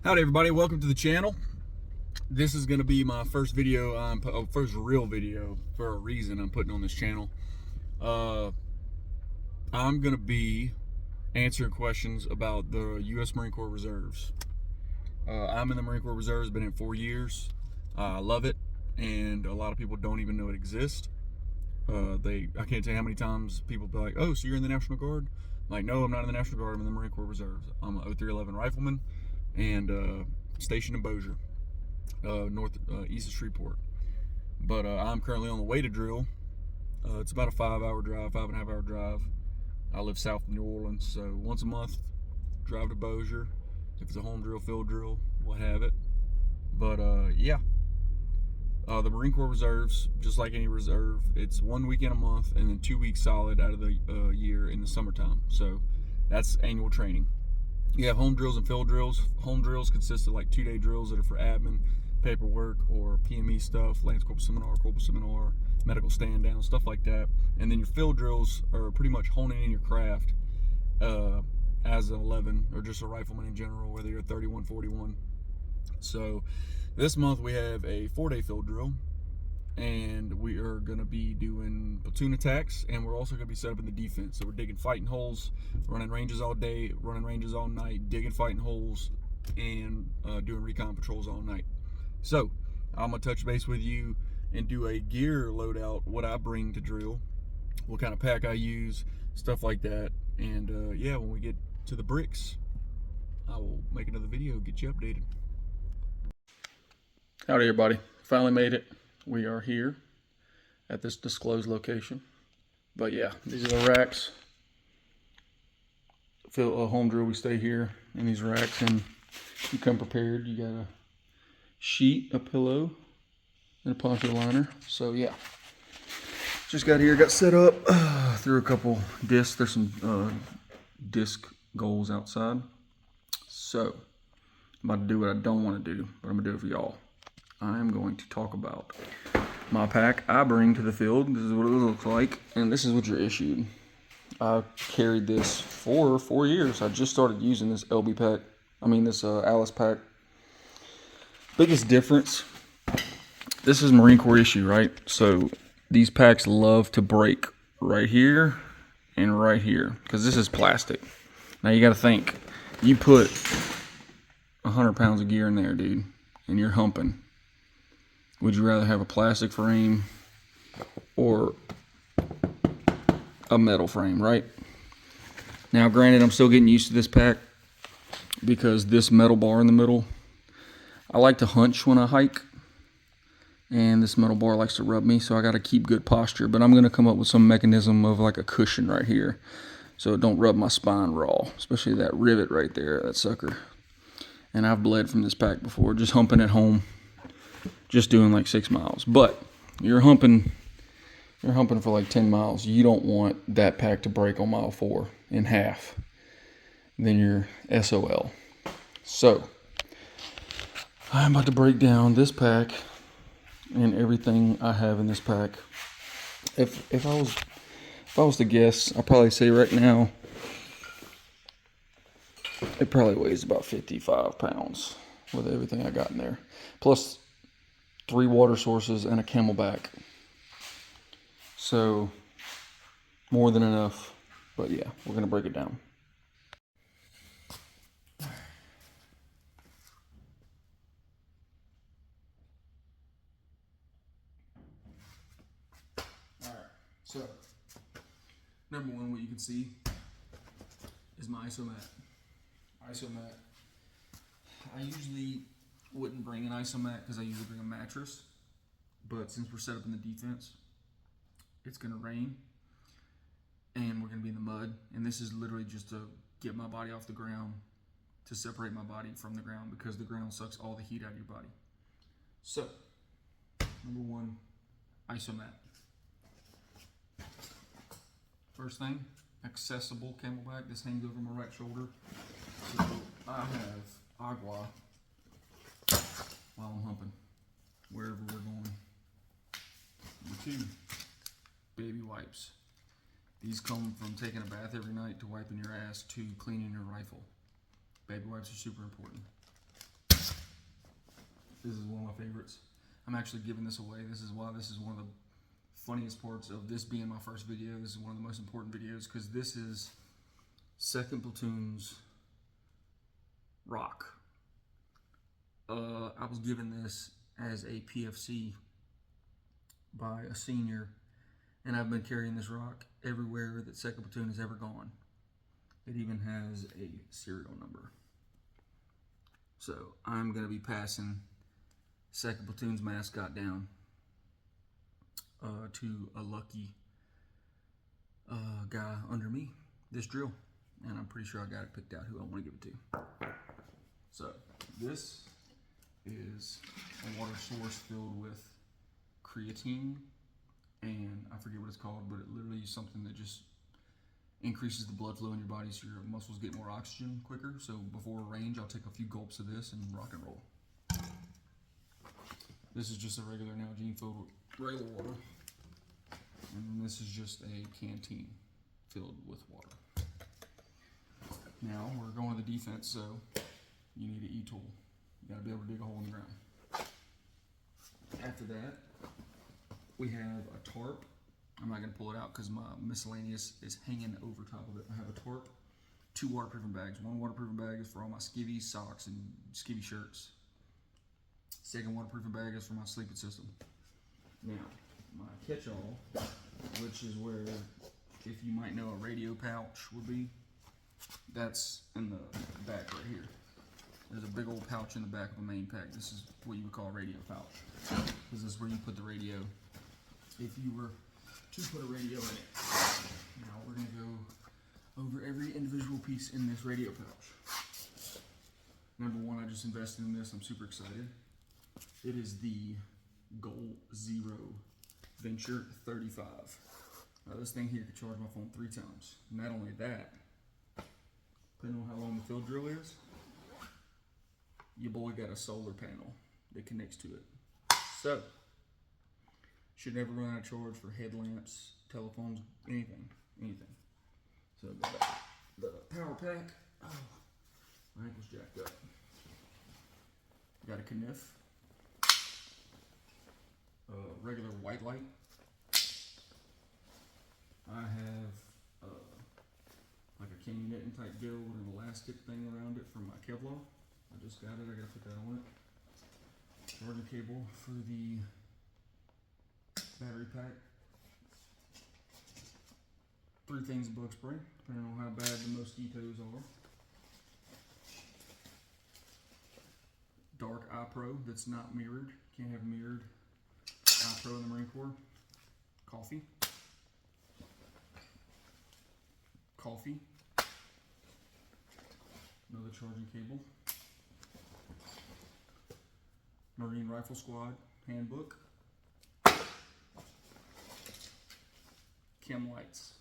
Howdy everybody, welcome to the channel. This is going to be my first video, first real video for a reason I'm putting on this channel. I'm going to be answering questions about the U.S. Marine Corps Reserves. I'm in the Marine Corps Reserves, been in 4 years. I love it, and a lot of people don't even know it exists. I can't tell you how many times people be like, oh, so you're in the National Guard? I'm like, no, I'm not in the National Guard, I'm in the Marine Corps Reserves. I'm an 0311 rifleman and stationed in Bossier, east of Shreveport. But I'm currently on the way to drill. It's about a 5-hour drive, 5.5-hour drive. I live south of New Orleans, so once a month, drive to Bossier. If it's a home drill, field drill, we'll have it. But yeah. The Marine Corps Reserves, just like any reserve, it's 1 weekend a month and then 2 weeks solid out of the year in the summertime. So that's annual training. You have home drills and field drills. Home drills consist of like 2-day drills that are for admin, paperwork, or PME stuff, Lance Corporal Seminar, medical stand down, stuff like that. And then your field drills are pretty much honing in your craft as an 11 or just a rifleman in general, whether you're 31, 41. So this month we have a 4-day field drill, and we are going to be doing platoon attacks, and we're also going to be set up in the defense. So we're digging fighting holes, running ranges all day, running ranges all night, digging fighting holes, and doing recon patrols all night. So I'm going to touch base with you and do a gear loadout, what I bring to drill, what kind of pack I use, stuff like that. And yeah, when we get to the bricks, I will make another video, get you updated. Howdy everybody, finally made it. We are here at this disclosed location. But yeah, these are the racks. For a home drill, we stay here in these racks, and you come prepared. You got a sheet, a pillow, and a poncho liner. So yeah, just got here, got set up, threw a couple discs. There's some disc goals outside. So I'm about to do what I don't want to do, but I'm gonna do it for y'all. I'm going to talk about my pack I bring to the field. This is what it looks like, and this is what you're issued. I carried this for 4 years. I just started using this LB pack. This Alice pack. Biggest difference, this is Marine Corps issue, right? So these packs love to break right here and right here because this is plastic. Now you got to think, you put 100 pounds of gear in there, dude, and you're humping. Would you rather have a plastic frame or a metal frame, right? Now, granted, I'm still getting used to this pack because this metal bar in the middle, I like to hunch when I hike, and this metal bar likes to rub me, so I got to keep good posture. But I'm going to come up with some mechanism of like a cushion right here so it don't rub my spine raw, especially that rivet right there, that sucker. And I've bled from this pack before, just humping at home. Just doing like 6 miles, but you're humping for like 10 miles. You don't want that pack to break on mile 4 in half. Then you're SOL. So I'm about to break down this pack and everything I have in this pack. If I was to guess, I'll probably say right now it probably weighs about 55 pounds with everything I got in there, plus 3 water sources and a Camelback. So more than enough. But yeah, we're gonna break it down. Alright, so number one, what you can see is my isomat. I usually wouldn't bring an isomat because I usually bring a mattress, but since we're set up in the defense, it's gonna rain and we're gonna be in the mud, and this is literally just to get my body off the ground, to separate my body from the ground, because the ground sucks all the heat out of your body. So number one, isomat. First thing, accessible Camelback. This hangs over my right shoulder, so I have agua while I'm humping, wherever we're going. Number 2, baby wipes. These come from taking a bath every night to wiping your ass to cleaning your rifle. Baby wipes are super important. This is one of my favorites. I'm actually giving this away. This is why this is one of the funniest parts of this being my first video. This is one of the most important videos because this is 2nd Platoon's rock. I was given this as a PFC by a senior, and I've been carrying this rock everywhere that 2nd Platoon has ever gone. It even has a serial number. So I'm going to be passing 2nd Platoon's mascot down to a lucky guy under me, this drill. And I'm pretty sure I got it picked out who I want to give it to. So this is a water source filled with creatine, and I forget what it's called, but it literally is something that just increases the blood flow in your body so your muscles get more oxygen quicker. So before a range, I'll take a few gulps of this and rock and roll. This is just a regular Nalgene filled with regular water. And this is just a canteen filled with water. Now we're going to the defense, so you need an E-tool. You gotta be able to dig a hole in the ground. After that, we have a tarp. I'm not gonna pull it out because my miscellaneous is hanging over top of it. I have a tarp, 2 waterproofing bags. 1 waterproofing bag is for all my skivvy socks and skivvy shirts. 2nd waterproofing bag is for my sleeping system. Now, my catch-all, which is where, if you might know, a radio pouch would be, that's in the back right here. There's a big old pouch in the back of the main pack. This is what you would call a radio pouch. This is where you put the radio if you were to put a radio in it. Now we're going to go over every individual piece in this radio pouch. Number 1, I just invested in this. I'm super excited. It is the Goal Zero Venture 35. Now this thing here can charge my phone 3 times. Not only that, depending on how long the field drill is, your boy got a solar panel that connects to it. So, should never run out of charge for headlamps, telephones, anything. So the power pack, oh, my ankle's jacked up. Got a Kniff, regular white light. I have like a candy knitting type deal with an elastic thing around it for my Kevlar. I just got it, I gotta put that on it. Charging cable for the battery pack. 3 things of bug spray, depending on how bad the mosquitoes are. Dark eye pro that's not mirrored. Can't have mirrored eye pro in the Marine Corps. Coffee. Another charging cable. Marine Rifle Squad handbook. Chem lights.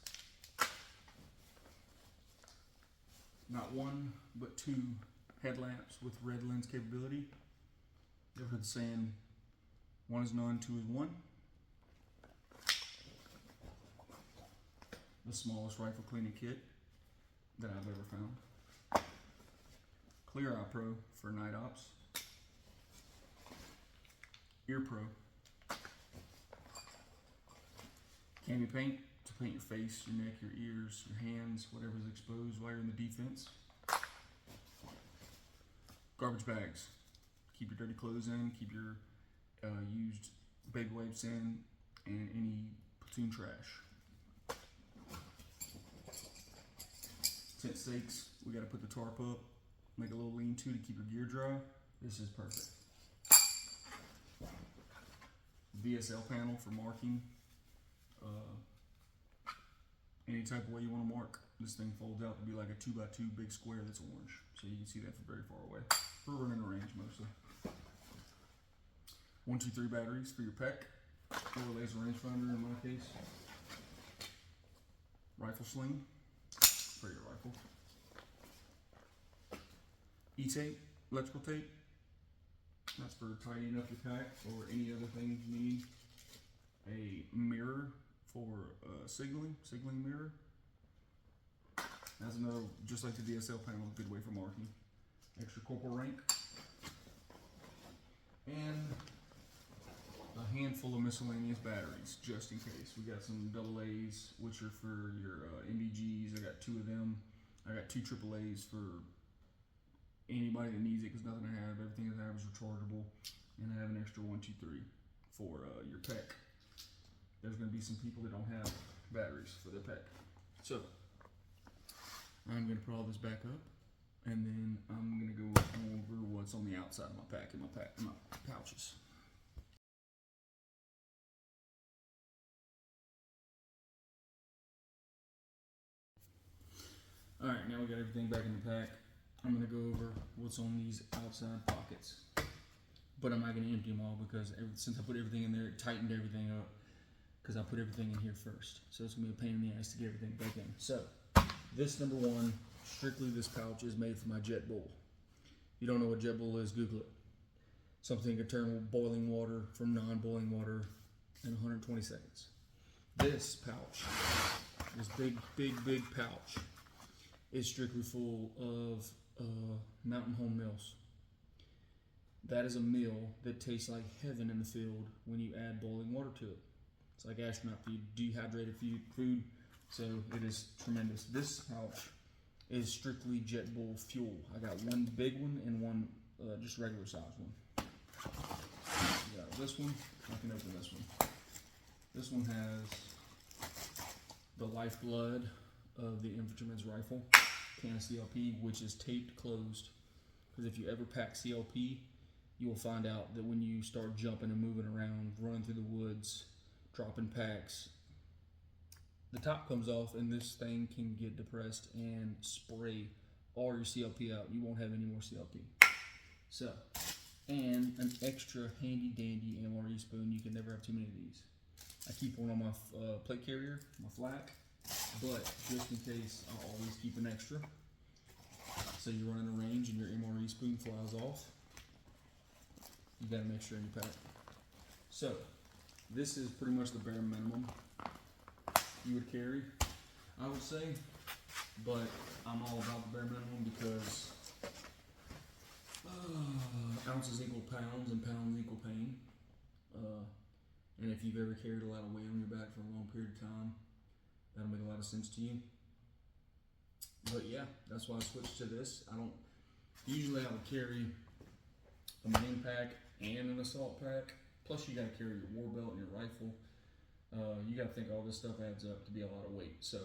Not 1, but 2 headlamps with red lens capability. You ever heard the saying, 1 is none, 2 is 1? The smallest rifle cleaning kit that I've ever found. Clear Eye Pro for night ops. Ear Pro. Cami paint to paint your face, your neck, your ears, your hands, whatever's exposed while you're in the defense. Garbage bags. Keep your dirty clothes in, keep your used baby wipes in, and any platoon trash. Tent stakes, we gotta put the tarp up, make a little lean-to keep your gear dry. This is perfect. VSL panel for marking. Any type of way you want to mark. This thing folds out to be like a 2x2 big square that's orange. So you can see that from very far away. We're running a range mostly. 1, 2, 3 batteries for your PEC. Or laser rangefinder in my case. Rifle sling for your rifle. E-tape, electrical tape. That's for tidying up your pack or any other things you need. A mirror for signaling mirror. That's another, just like the DSL panel, a good way for marking. Extra corporal rank. and a handful of miscellaneous batteries, just in case. We got some AA's, which are for your MBGs. I got 2 of them. I got 2 AAA's for anybody that needs it, because nothing I have, everything that I have is rechargeable. And I have an extra 1, 2, 3 for your PEC. There's going to be some people that don't have batteries for their PEC. So I'm going to put all this back up, and then I'm going to go over what's on the outside of my pack and my pouches. All right, now we got everything back in the pack. I'm going to go over what's on these outside pockets, but I'm not going to empty them all because since I put everything in there, it tightened everything up because I put everything in here first. So it's going to be a pain in the ass to get everything back in. So this number 1, strictly this pouch is made for my Jet Bull. If you don't know what Jet Bull is, Google it. Something can turn boiling water from non-boiling water in 120 seconds. This pouch, this big pouch, is strictly full of Mountain Home Meals. That is a meal that tastes like heaven in the field when you add boiling water to it. It's like astronaut food, dehydrated food, so it is tremendous. This pouch is strictly Jet Bull fuel. I got 1 big one and 1 just regular size one. We got this one. I can open this one. This one has the lifeblood of the infantryman's rifle, can of CLP, which is taped closed. Because if you ever pack CLP, you will find out that when you start jumping and moving around, running through the woods, dropping packs, the top comes off and this thing can get depressed and spray all your CLP out. You won't have any more CLP. So, and an extra handy dandy MRE spoon. You can never have too many of these. I keep one on my plate carrier, my flak, but just in case, I'll always keep an extra. So you're running a range and your MRE spoon flies off, you got an extra in your pack. So this is pretty much the bare minimum you would carry, I would say, but I'm all about the bare minimum because ounces equal pounds and pounds equal pain. And if you've ever carried a lot of weight on your back for a long period of time, that'll make a lot of sense to you. But yeah, that's why I switched to this. Usually I would carry a main pack and an assault pack. Plus you gotta carry your war belt and your rifle. You gotta think all this stuff adds up to be a lot of weight. So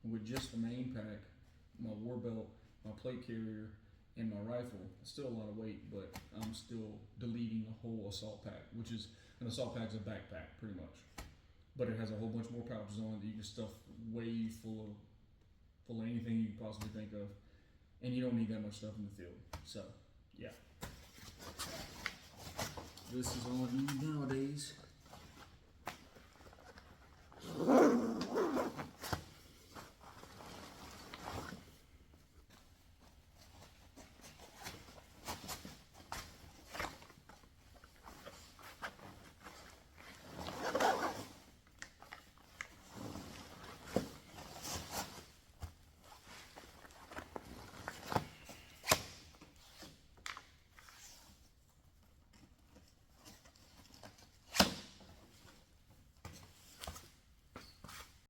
with just the main pack, my war belt, my plate carrier, and my rifle, it's still a lot of weight, but I'm still deleting a whole assault pack, which is, an assault pack's a backpack pretty much. But it has a whole bunch more pouches on it that you can stuff way full of anything you can possibly think of. And you don't need that much stuff in the field. So, yeah. This is all you need nowadays.